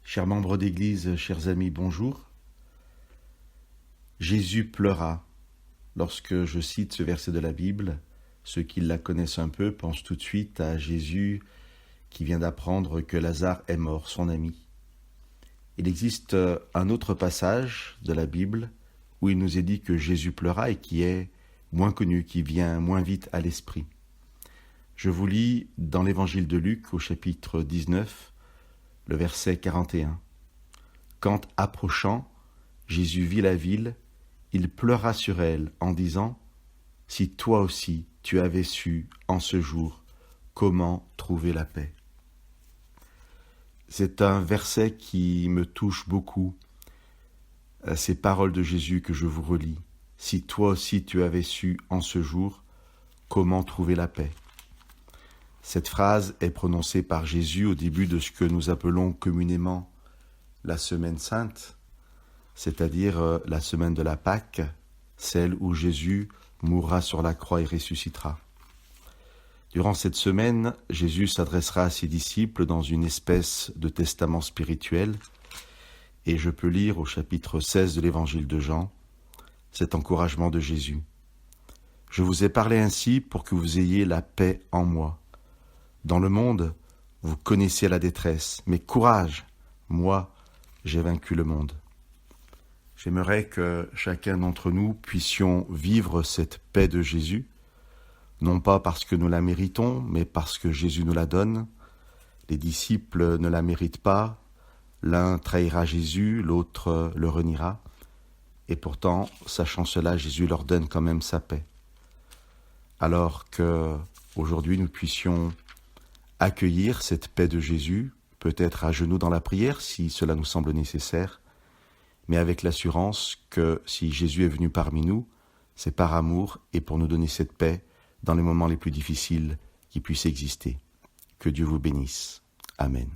Chers membres d'Église, chers amis, bonjour. Jésus pleura. Lorsque je cite ce verset de la Bible, ceux qui la connaissent un peu pensent tout de suite à Jésus qui vient d'apprendre que Lazare est mort, son ami. Il existe un autre passage de la Bible où il nous est dit que Jésus pleura et qui est moins connu, qui vient moins vite à l'esprit. Je vous lis dans l'Évangile de Luc au chapitre 19, le verset 41. Quand, approchant, Jésus vit la ville, il pleura sur elle en disant « Si toi aussi tu avais su, en ce jour, comment trouver la paix ?» C'est un verset qui me touche beaucoup, ces paroles de Jésus que je vous relis. « Si toi aussi tu avais su, en ce jour, comment trouver la paix ?» Cette phrase est prononcée par Jésus au début de ce que nous appelons communément la Semaine Sainte, c'est-à-dire la semaine de la Pâque, celle où Jésus mourra sur la croix et ressuscitera. Durant cette semaine, Jésus s'adressera à ses disciples dans une espèce de testament spirituel, et je peux lire au chapitre 16 de l'Évangile de Jean cet encouragement de Jésus. « Je vous ai parlé ainsi pour que vous ayez la paix en moi. Dans le monde, vous connaissez la détresse, mais courage, moi, j'ai vaincu le monde. » J'aimerais que chacun d'entre nous puissions vivre cette paix de Jésus, non pas parce que nous la méritons, mais parce que Jésus nous la donne. Les disciples ne la méritent pas, l'un trahira Jésus, l'autre le reniera, et pourtant, sachant cela, Jésus leur donne quand même sa paix. Alors que aujourd'hui nous puissions accueillir cette paix de Jésus, peut-être à genoux dans la prière si cela nous semble nécessaire, mais avec l'assurance que si Jésus est venu parmi nous, c'est par amour et pour nous donner cette paix dans les moments les plus difficiles qui puissent exister. Que Dieu vous bénisse. Amen.